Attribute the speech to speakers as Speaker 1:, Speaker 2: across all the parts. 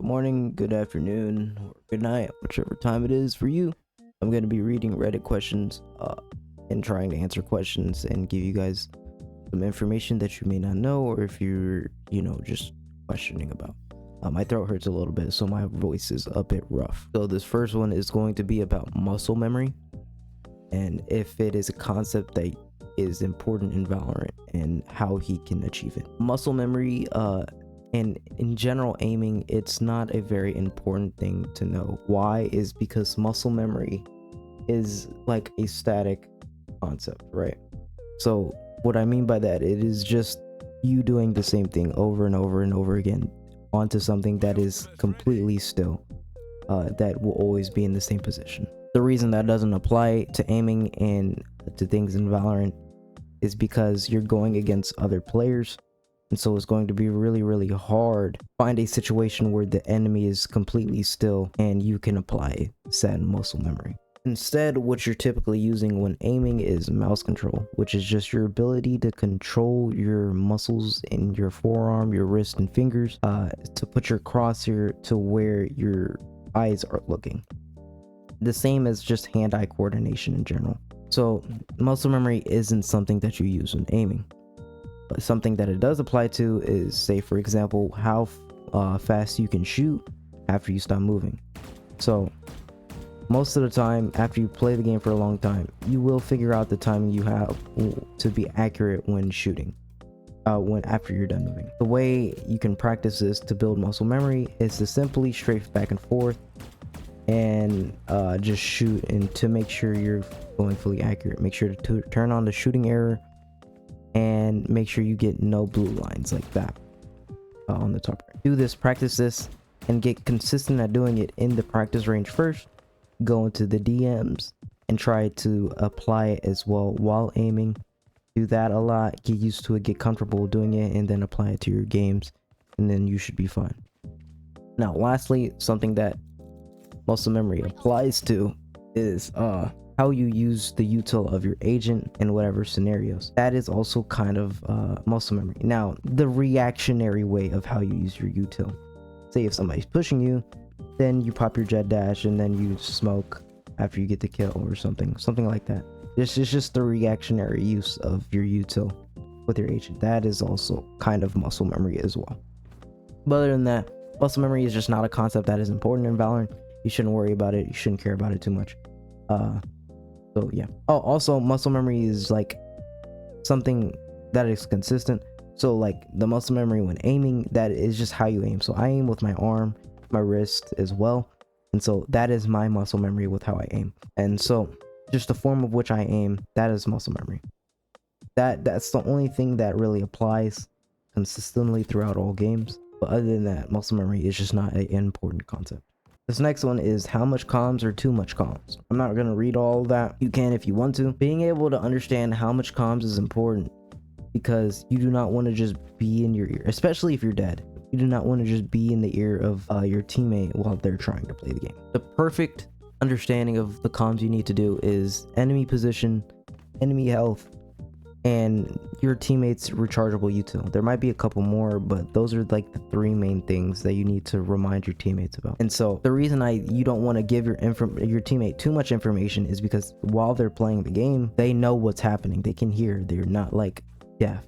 Speaker 1: morning, good afternoon, or good night, whichever time it is for you. I'm going to be reading Reddit questions and trying to answer questions and give you guys some information that you may not know, or if you're, just questioning about. My throat hurts a little bit, so my voice is a bit rough. So this first one is going to be about muscle memory, and if it is a concept that is important in Valorant and how he can achieve it. Muscle memory, and in general aiming, it's not a very important thing to know. Why is because muscle memory is like a static concept, right? So what I mean by that, it is just you doing the same thing over and over and over again onto something that is completely still, that will always be in the same position. The reason that doesn't apply to aiming and to things in Valorant is because you're going against other players, and so it's going to be really hard to find a situation where the enemy is completely still and you can apply said muscle memory. Instead, what you're typically using when aiming is mouse control, which is just your ability to control your muscles in your forearm, your wrist, and fingers, to put your crosshair to where your eyes are looking. The same as just hand-eye coordination in general. So muscle memory isn't something that you use when aiming. But something that it does apply to is, say for example, how fast you can shoot after you stop moving. So most of the time, after you play the game for a long time, you will figure out the timing you have to be accurate when shooting, after you're done moving. The way you can practice this to build muscle memory is to simply strafe back and forth and just shoot, and to make sure you're going fully accurate, make sure to turn on the shooting error and make sure you get no blue lines like that on the top right. Do this, practice this, and get consistent at doing it in the practice range first. Go into the DMs and try to apply it as well while aiming. Do that a lot, get used to it, get comfortable doing it, and then apply it to your games, and then you should be fine. Now lastly, something that muscle memory applies to is how you use the util of your agent in whatever scenarios. That is also kind of muscle memory. Now, the reactionary way of how you use your util. Say if somebody's pushing you, then you pop your jet dash and then you smoke after you get the kill or something like that. This is just the reactionary use of your util with your agent. That is also kind of muscle memory as well. But other than that, muscle memory is just not a concept that is important in Valorant. You shouldn't worry about it. You shouldn't care about it too much. So yeah. Oh, also muscle memory is like something that is consistent. So like the muscle memory when aiming, that is just how you aim. So I aim with my arm, my wrist as well, and so that is my muscle memory with how I aim. And so just the form of which I aim, that is muscle memory. That's the only thing that really applies consistently throughout all games. But other than that, muscle memory is just not an important concept. This next one is how much comms or too much comms. I'm not going to read all that. You can if you want to. Being able to understand how much comms is important, because you do not want to just be in your ear, especially if you're dead. You do not want to just be in the ear of your teammate while they're trying to play the game. The perfect understanding of the comms you need to do is enemy position, enemy health, and your teammates' rechargeable util. There might be a couple more, but those are like the three main things that you need to remind your teammates about. And so the reason you don't want to give your teammate too much information is because while they're playing the game, they know what's happening. They can hear. They're not like deaf.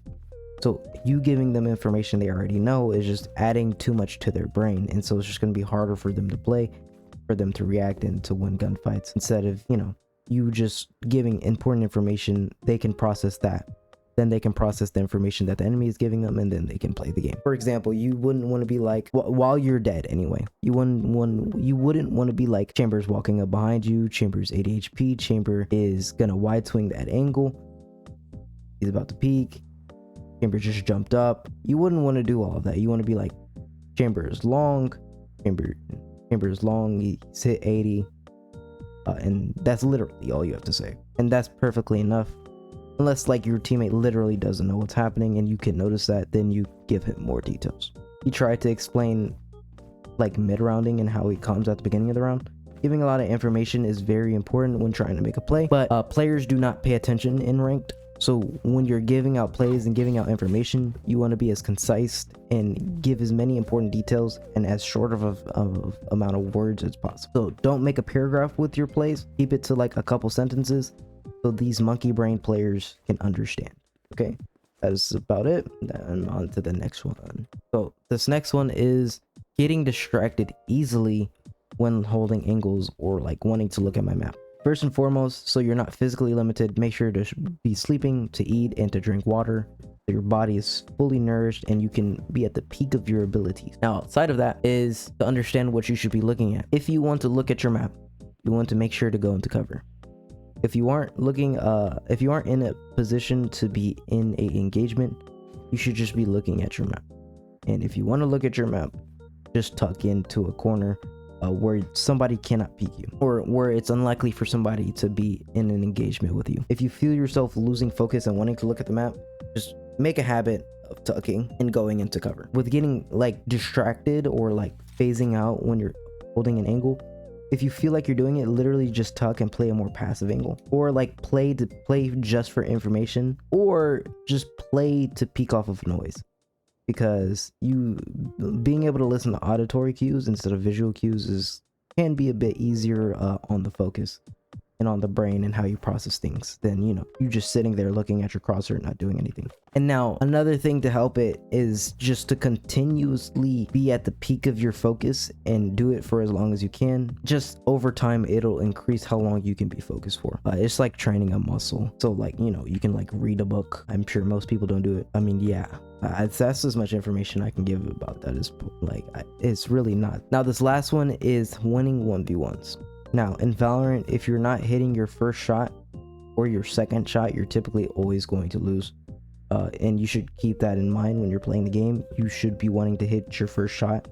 Speaker 1: So you giving them information they already know is just adding too much to their brain, and so it's just going to be harder for them to play, for them to react, and to win gunfights. Instead of you just giving important information, they can process that. Then they can process the information that the enemy is giving them, and then they can play the game. For example, you wouldn't want to be like, while you're dead anyway, you wouldn't want to be like, Chamber's walking up behind you, Chamber's 80 HP, Chamber is gonna wide swing that angle, he's about to peek, Chamber just jumped up. You wouldn't want to do all of that. You want to be like, Chamber is long, Chamber is long, he's hit 80, and that's literally all you have to say, and that's perfectly enough. Unless like your teammate literally doesn't know what's happening and you can notice that, then you give him more details. He tried to explain like mid-rounding and how he comes at the beginning of the round. Giving a lot of information is very important when trying to make a play, but players do not pay attention in ranked. So when you're giving out plays and giving out information, you want to be as concise and give as many important details and as short of amount of words as possible. So don't make a paragraph with your plays. Keep it to like a couple sentences so these monkey brain players can understand. Okay, that is about it. Then on to the next one. So this next one is getting distracted easily when holding angles or like wanting to look at my map. First and foremost, so you're not physically limited, make sure to be sleeping, to eat, and to drink water so your body is fully nourished and you can be at the peak of your abilities. Now, outside of that is to understand what you should be looking at. If you want to look at your map, you want to make sure to go into cover. If you aren't in a position to be in a engagement, you should just be looking at your map. And if you want to look at your map, just tuck into a corner where somebody cannot peek you, or where it's unlikely for somebody to be in an engagement with you. If you feel yourself losing focus and wanting to look at the map, just make a habit of tucking and going into cover. With getting like distracted or like phasing out when you're holding an angle, if you feel like you're doing it, literally just tuck and play a more passive angle, or like play just for information, or just play to peek off of noise. Because you being able to listen to auditory cues instead of visual cues can be a bit easier on the focus and on the brain and how you process things than, you know, you just sitting there looking at your crosshair not doing anything. And now another thing to help it is just to continuously be at the peak of your focus and do it for as long as you can. Just over time, it'll increase how long you can be focused for. It's like training a muscle. So like, you know, you can like read a book. I'm sure most people don't do it. I mean, yeah, that's as much information I can give about that. Is like, it's really not. Now this last one is winning 1v1s. Now in Valorant, if you're not hitting your first shot or your second shot, you're typically always going to lose. And you should keep that in mind when you're playing the game. You should be wanting to hit your first shot.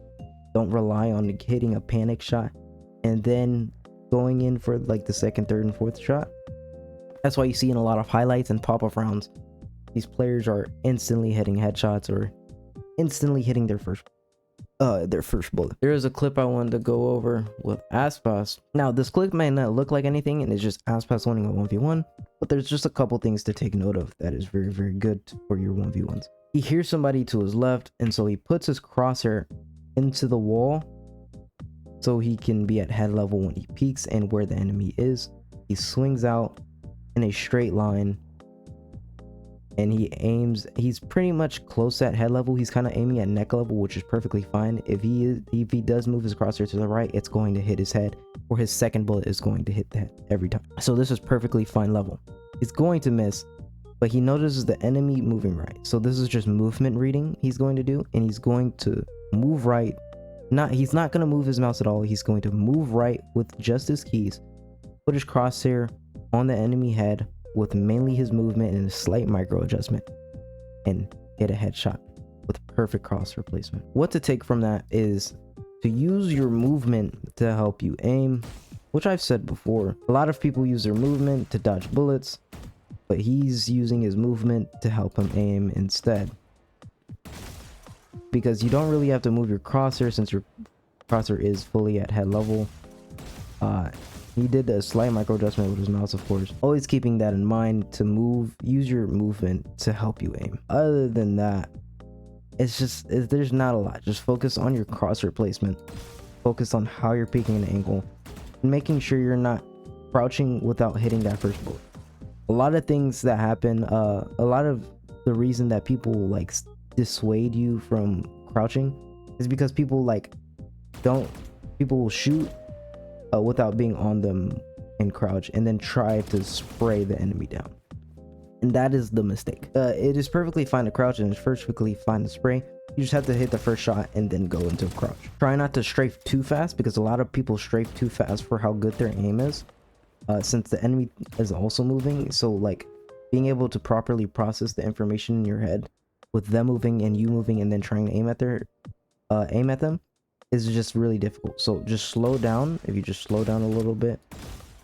Speaker 1: Don't rely on hitting a panic shot and then going in for like the second, third, and fourth shot. That's why you see in a lot of highlights and pop-up rounds, these players are instantly hitting headshots or instantly hitting their first bullet. There is a clip I wanted to go over with Aspas. Now this clip may not look like anything and it's just Aspas winning a 1v1, but there's just a couple things to take note of that is very, very good for your 1v1s. He hears somebody to his left, and so he puts his crosshair into the wall so he can be at head level when he peeks and where the enemy is. He swings out in a straight line and he aims. He's pretty much close at head level. He's kind of aiming at neck level, which is perfectly fine. If he does move his crosshair to the right, it's going to hit his head, or his second bullet is going to hit the head every time. So this is perfectly fine level. He's going to miss, but he notices the enemy moving right. So this is just movement reading he's going to do, and he's going to move right. He's not going to move his mouse at all. He's going to move right with just his keys, put his crosshair on the enemy head with mainly his movement and a slight micro adjustment, and hit a headshot with perfect crosshair placement. What to take from that is to use your movement to help you aim, which I've said before. A lot of people use their movement to dodge bullets, but he's using his movement to help him aim instead. Because you don't really have to move your crosshair since your crosshair is fully at head level. He did a slight micro adjustment with his mouse, of course. Always keeping that in mind to use your movement to help you aim. Other than that, there's not a lot. Just focus on your crosshair placement. Focus on how you're peeking an angle, and making sure you're not crouching without hitting that first bullet. A lot of things that happen, a lot of the reason that people like dissuade you from crouching is because people will shoot without being on them and crouch, and then try to spray the enemy down, and that is the mistake. It is perfectly fine to crouch, and it's perfectly fine to spray. You just have to hit the first shot and then go into a crouch. Try not to strafe too fast, because a lot of people strafe too fast for how good their aim is, since the enemy is also moving. So like being able to properly process the information in your head with them moving and you moving and then trying to aim at them is just really difficult. So just slow down. If you just slow down a little bit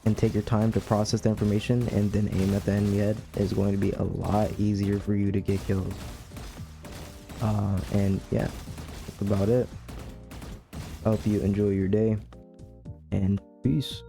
Speaker 1: and take your time to process the information and then aim at the enemy head, is going to be a lot easier for you to get kills. And yeah, that's about it. I hope you enjoy your day, and peace.